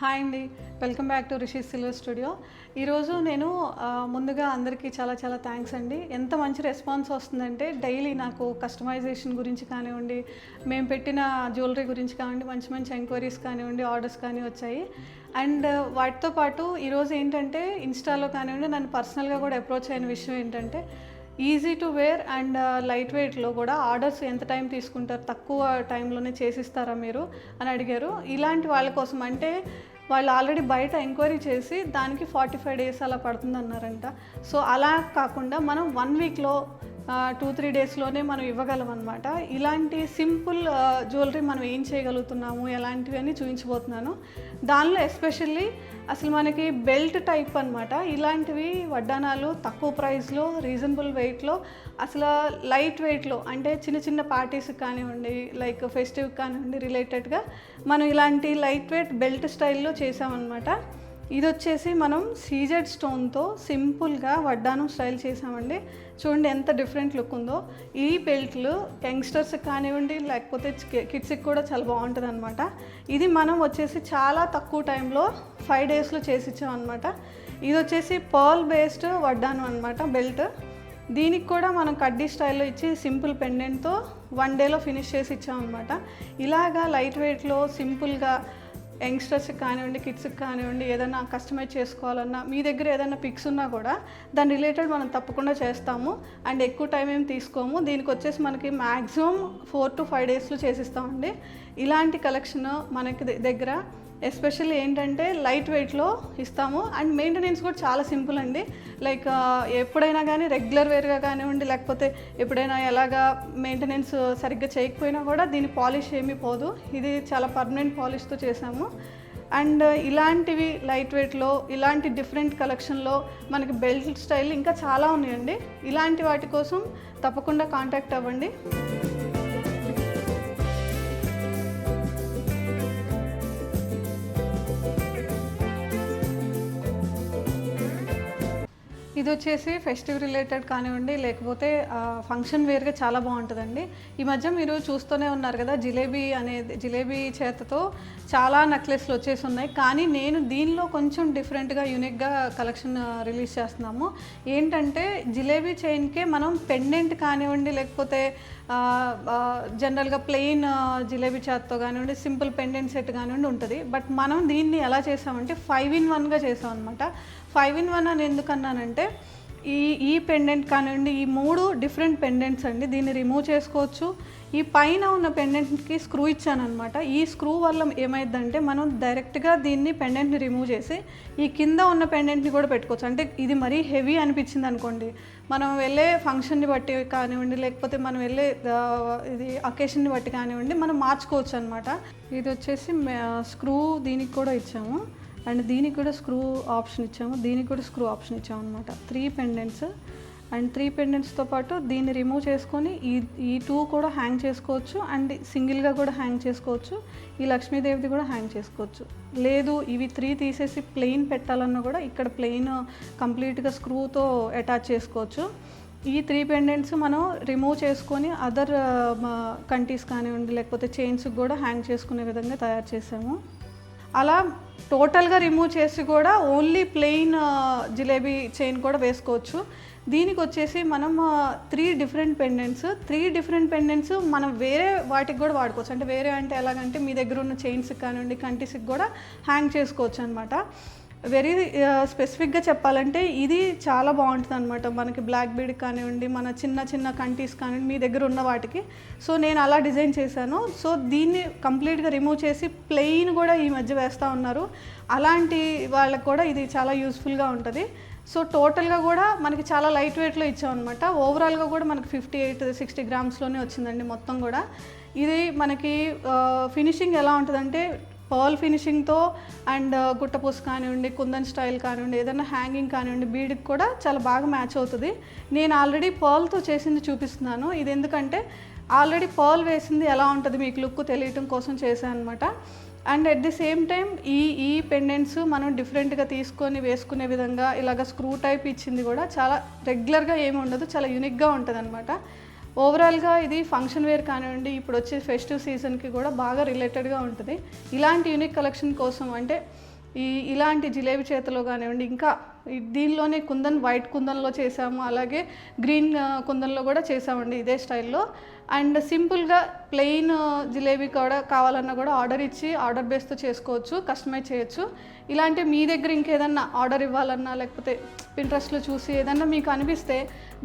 Hi అండి, welcome back to Rishi silver studio. ఈరోజు నేను ముందుగా అందరికీ చాలా చాలా థ్యాంక్స్ అండి. ఎంత మంచి రెస్పాన్స్ వస్తుందంటే డైలీ నాకు కస్టమైజేషన్ గురించి కానివ్వండి, మేము పెట్టిన జ్యువెలరీ గురించి కానివ్వండి, మంచి మంచి ఎంక్వైరీస్ కానివ్వండి, ఆర్డర్స్ కానీ వచ్చాయి. అండ్ వాటితో పాటు ఈరోజు ఏంటంటే ఇన్స్టాలో కానివ్వండి నన్ను పర్సనల్గా కూడా అప్రోచ్ అయిన విషయం ఏంటంటే easy to wear and light వెయిట్లో కూడా ఆర్డర్స్ ఎంత టైం తీసుకుంటారు, తక్కువ టైంలోనే చేసిస్తారా మీరు అని అడిగారు. ఇలాంటి వాళ్ళ కోసం అంటే వాళ్ళు ఆల్రెడీ బయట ఎంక్వైరీ చేసి దానికి 45 days అలా పడుతుంది అన్నారంట. సో అలా కాకుండా మనం 1 weekలో 2-3 daysలోనే మనం ఇవ్వగలం అనమాట. ఇలాంటి సింపుల్ జ్యువెలరీ మనం ఏం చేయగలుగుతున్నాము, ఎలాంటివి అని చూపించబోతున్నాను. దానిలో ఎస్పెషల్లీ అసలు మనకి బెల్ట్ టైప్ అనమాట. ఇలాంటివి వడ్డానాలు తక్కువ ప్రైస్లో రీజనబుల్ వెయిట్లో, అసలు లైట్ వెయిట్లో అంటే చిన్న చిన్న పార్టీస్కి కానివ్వండి, లైక్ ఫెస్టివ్ కానివ్వండి రిలేటెడ్గా మనం ఇలాంటి లైట్ వెయిట్ బెల్ట్ స్టైల్లో చేసామన్నమాట. ఇది వచ్చేసి మనం సీజెడ్ స్టోన్తో సింపుల్గా వడ్డానం స్టైల్ చేసామండి. చూడండి ఎంత డిఫరెంట్ లుక్ ఉందో. ఈ బెల్ట్లు యంగ్స్టర్స్కి కానివ్వండి లేకపోతే కిడ్స్కి కూడా చాలా బాగుంటుంది అనమాట. ఇది మనం వచ్చేసి చాలా తక్కువ టైంలో 5 daysలో చేసి ఇచ్చామన్నమాట. ఇది వచ్చేసి పర్ల్ బేస్డ్ వడ్డానం అనమాట బెల్ట్. దీనికి కూడా మనం కడ్డీ స్టైల్లో ఇచ్చి సింపుల్ పెండెంట్తో 1 dayలో ఫినిష్ చేసి ఇచ్చామన్నమాట. ఇలాగా లైట్ వెయిట్లో సింపుల్గా యంగ్స్టర్స్కి కానివ్వండి, కిడ్స్కి కానివ్వండి, ఏదైనా కస్టమైజ్ చేసుకోవాలన్నా మీ దగ్గర ఏదైనా పిక్స్ ఉన్నా కూడా దాని రిలేటెడ్ మనం తప్పకుండా చేస్తాము. అండ్ ఎక్కువ టైం ఏం తీసుకోము. దీనికి వచ్చేసి మనకి మ్యాక్సిమం 4 to 5 daysలో చేసిస్తామండి. ఇలాంటి కలెక్షన్ మనకి దగ్గర ఎస్పెషల్లీ ఏంటంటే లైట్ వెయిట్లో ఇస్తాము. అండ్ మెయింటెనెన్స్ కూడా చాలా సింపుల్ అండి. లైక్ ఎప్పుడైనా కానీ రెగ్యులర్ వేర్గా కానివ్వండి లేకపోతే ఎప్పుడైనా ఎలాగా మెయింటెనెన్స్ సరిగ్గా చేయకపోయినా కూడా దీని పాలిష్ ఏమీ పోదు. ఇది చాలా పర్మనెంట్ పాలిష్తో చేసాము. అండ్ ఇలాంటివి లైట్ వెయిట్లో ఇలాంటి డిఫరెంట్ కలెక్షన్లో మనకి బెల్ట్ స్టైల్ ఇంకా చాలా ఉన్నాయండి. ఇలాంటి వాటి కోసం తప్పకుండా కాంటాక్ట్ అవ్వండి. ఇది వచ్చేసి ఫెస్టివ్ రిలేటెడ్ కానివ్వండి లేకపోతే ఫంక్షన్ వేర్గా చాలా బాగుంటుందండి. ఈ మధ్య మీరు చూస్తూనే ఉన్నారు కదా, జిలేబీ చేతతో చాలా నెక్లెస్లు వచ్చేసి ఉన్నాయి. కానీ నేను దీనిలో కొంచెం డిఫరెంట్గా యూనిక్గా కలెక్షన్ రిలీజ్ చేస్తున్నాము. ఏంటంటే జిలేబీ చైన్కే మనం పెండెంట్ కానివ్వండి లేకపోతే జనరల్గా ప్లెయిన్ జిలేబీ చేతతో కానివ్వండి సింపుల్ పెండెంట్ సెట్ కానివ్వండి ఉంటుంది. బట్ మనం దీన్ని ఎలా చేసామంటే 5-in-1గా చేసాం అనమాట. 5-in-1 అని ఎందుకన్నానంటే ఈ పెండెంట్ కానివ్వండి ఈ 3 డిఫరెంట్ పెండెంట్స్ అండి. దీన్ని రిమూవ్ చేసుకోవచ్చు. ఈ పైన ఉన్న పెండెంట్కి స్క్రూ ఇచ్చానమాట. ఈ స్క్రూ వల్ల ఏమైందంటే మనం డైరెక్ట్గా దీన్ని పెండెంట్ని రిమూవ్ చేసి ఈ కింద ఉన్న పెండెంట్ని కూడా పెట్టుకోవచ్చు. అంటే ఇది మరీ హెవీ అనిపించింది అనుకోండి, మనం వెళ్ళే ఫంక్షన్ని బట్టి కానివ్వండి లేకపోతే మనం వెళ్ళే ఇది అకేషన్ని బట్టి కానివ్వండి మనం మార్చుకోవచ్చు అనమాట. ఇది వచ్చేసి స్క్రూ దీనికి కూడా ఇచ్చాము. అండ్ దీనికి కూడా స్క్రూ ఆప్షన్ ఇచ్చాము, దీనికి కూడా స్క్రూ ఆప్షన్ ఇచ్చాము అనమాట. 3 పెండెంట్స్ అండ్ 3 పెండెంట్స్తో పాటు దీన్ని రిమూవ్ చేసుకొని ఈ 2 కూడా హ్యాంగ్ చేసుకోవచ్చు. అండ్ సింగిల్గా కూడా హ్యాంగ్ చేసుకోవచ్చు. ఈ లక్ష్మీదేవిది కూడా హ్యాంగ్ చేసుకోవచ్చు. లేదు ఇవి 3 తీసేసి ప్లెయిన్ పెట్టాలన్నా కూడా ఇక్కడ ప్లెయిన్ కంప్లీట్గా స్క్రూతో అటాచ్ చేసుకోవచ్చు. ఈ 3 పెండెంట్స్ మనం రిమూవ్ చేసుకొని అదర్ కంటీస్ కానివ్వండి లేకపోతే చైన్స్కి కూడా హ్యాంగ్ చేసుకునే విధంగా తయారు చేసాము. అలా టోటల్గా రిమూవ్ చేసి కూడా ఓన్లీ ప్లెయిన్ జిలేబీ చైన్ కూడా వేసుకోవచ్చు. దీనికి వచ్చేసి మనం 3 డిఫరెంట్ పెండెంట్స్ మనం వేరే వాటికి కూడా వాడుకోవచ్చు. అంటే వేరే అంటే ఎలాగంటే మీ దగ్గర ఉన్న చైన్స్కి కానివ్వండి కంటీస్కి కూడా హ్యాంగ్ చేసుకోవచ్చు అనమాట. వెరీ స్పెసిఫిక్గా చెప్పాలంటే ఇది చాలా బాగుంటుంది అనమాట. మనకి బ్లాక్ బీడ్ కానివ్వండి మన చిన్న చిన్న కంటీస్ కానివ్వండి మీ దగ్గర ఉన్న వాటికి. సో నేను అలా డిజైన్ చేశాను. సో దీన్ని కంప్లీట్గా రిమూవ్ చేసి ప్లెయిన్ కూడా ఈ మధ్య వేస్తూ ఉన్నారు. అలాంటి వాళ్ళకి కూడా ఇది చాలా యూస్ఫుల్గా ఉంటుంది. సో టోటల్గా కూడా మనకి చాలా లైట్ వెయిట్లో ఇచ్చామన్నమాట. ఓవరాల్గా కూడా మనకి 58-60 grams వచ్చిందండి మొత్తం కూడా. ఇది మనకి ఫినిషింగ్ ఎలా ఉంటుందంటే పర్ల్ ఫినిషింగ్తో అండ్ గుట్టపూస కానివ్వండి కుందన్ స్టైల్ కానివ్వండి ఏదైనా హ్యాంగింగ్ కానివ్వండి బీడ్కి కూడా చాలా బాగా మ్యాచ్ అవుతుంది. నేను ఆల్రెడీ పర్ల్తో చేసింది చూపిస్తున్నాను. ఇది ఎందుకంటే ఆల్రెడీ పర్ల్ వేసింది ఎలా ఉంటుంది మీకు లుక్ తెలియటం కోసం చేశాను అనమాట. And at the same time ఈ పెండెంట్స్ మనం డిఫరెంట్గా తీసుకొని వేసుకునే విధంగా ఇలాగ స్క్రూ టైప్ ఇచ్చింది కూడా చాలా రెగ్యులర్గా ఏమి ఉండదు, చాలా యూనిక్గా ఉంటుంది అనమాట. ఓవరాల్గా ఇది ఫంక్షన్ వేర్ కానివ్వండి ఇప్పుడు వచ్చే ఫెస్టివ్ సీజన్కి కూడా బాగా రిలేటెడ్గా ఉంటుంది. ఇలాంటి యూనిక్ కలెక్షన్ కోసం అంటే ఇలాంటి జిలేబీ చేతలో కానివ్వండి, ఇంకా దీనిలోనే కుందన్ వైట్ కుందన్లో చేసాము, అలాగే గ్రీన్ కుందన్లో కూడా చేసామండి ఇదే స్టైల్లో. అండ్ సింపుల్గా ప్లెయిన్ జిలేబీ కూడా కావాలన్నా కూడా ఆర్డర్ ఇచ్చి ఆర్డర్ బేస్తో చేసుకోవచ్చు, కస్టమైజ్ చేయొచ్చు. ఇలాంటి మీ దగ్గర ఇంకేదన్నా ఆర్డర్ ఇవ్వాలన్నా లేకపోతే పింట్రెస్ట్లో చూసి ఏదన్నా మీకు అనిపిస్తే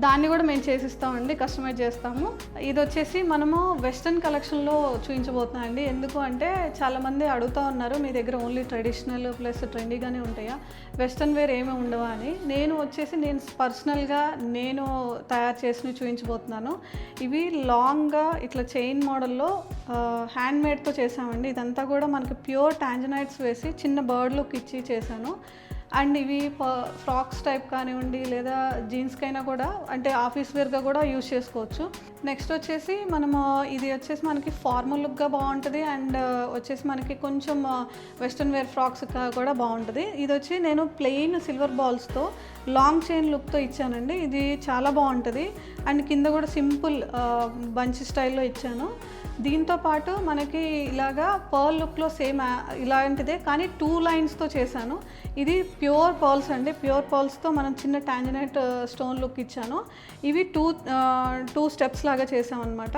దాన్ని కూడా మేము చేసిస్తామండి, కస్టమైజ్ చేస్తాము. ఇది వచ్చేసి మనము వెస్ట్రన్ కలెక్షన్లో చూపించబోతున్నాం అండి. ఎందుకు అంటే చాలామంది అడుగుతూ ఉన్నారు, మీ దగ్గర ఓన్లీ ట్రెడిషనల్ ప్లస్ ట్రెండీగానే ఉంటాయా, వెస్ట్రన్ వేర్ ఏమీ ఉండవా అని. నేను పర్సనల్గా నేను తయారు చేసినవి చూపించబోతున్నాను. ఇవి లాంగ్గా ఇట్లా చైన్ మోడల్లో హ్యాండ్మేడ్తో చేసామండి. ఇదంతా కూడా మనకి ప్యూర్ టాంజనైట్స్ వేసి చిన్న బర్డ్ లుక్ ఇచ్చి చేశాను. అండ్ ఇవి ఫ్రాక్స్ టైప్ కానివ్వండి, లేదా జీన్స్కైనా కూడా అంటే ఆఫీస్ వేర్గా కూడా యూజ్ చేసుకోవచ్చు. నెక్స్ట్ వచ్చేసి ఇది వచ్చేసి మనకి ఫార్మల్ లుక్గా బాగుంటుంది. అండ్ వచ్చేసి మనకి కొంచెం వెస్ట్రన్ వేర్ ఫ్రాక్స్ కూడా బాగుంటుంది. ఇది వచ్చి నేను ప్లెయిన్ సిల్వర్ బాల్స్తో లాంగ్ చైన్ లుక్తో ఇచ్చానండి. ఇది చాలా బాగుంటుంది. అండ్ కింద కూడా సింపుల్ బంచ్ స్టైల్లో ఇచ్చాను. దీంతో పాటు మనకి ఇలాగా పర్ల్ లుక్లో సేమ్ ఇలాంటిదే కానీ 2 లైన్స్తో చేశాను. ఇది ప్యూర్ పర్ల్స్ అండి. ప్యూర్ పర్ల్స్తో మనం చిన్న టాంజనైట్ స్టోన్ లుక్ ఇచ్చాను. ఇవి టూ స్టెప్స్ లాగా చేసామన్నమాట.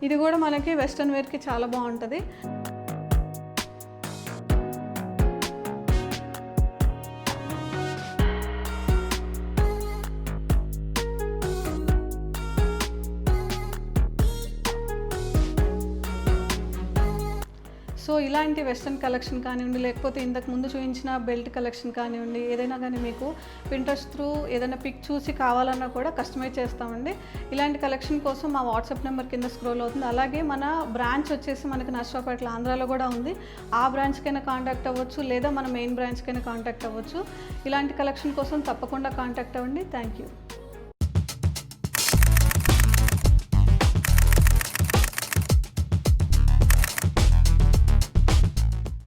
ఇది కూడా మనకి వెస్ట్రన్ వేర్కి చాలా బాగుంటుంది. సో ఇలాంటి వెస్ట్రన్ కలెక్షన్ కానివ్వండి, లేకపోతే ఇంతకు ముందు చూపించిన బెల్ట్ కలెక్షన్ కానివ్వండి, ఏదైనా కానీ మీకు పింట్రెస్ట్ త్రూ ఏదైనా పిక్ చూసి కావాలన్నా కూడా కస్టమైజ్ చేస్తామండి. ఇలాంటి కలెక్షన్ కోసం మా వాట్సాప్ నెంబర్ కింద స్క్రోల్ అవుతుంది. అలాగే మన బ్రాంచ్ వచ్చేసి మనకి నర్సరావుపేటలో ఆంధ్రాలో కూడా ఉంది. ఆ బ్రాంచ్కైనా కాంటాక్ట్ అవ్వచ్చు, లేదా మన మెయిన్ బ్రాంచ్కైనా కాంటాక్ట్ అవ్వచ్చు. ఇలాంటి కలెక్షన్ కోసం తప్పకుండా కాంటాక్ట్ అవ్వండి. Thank you.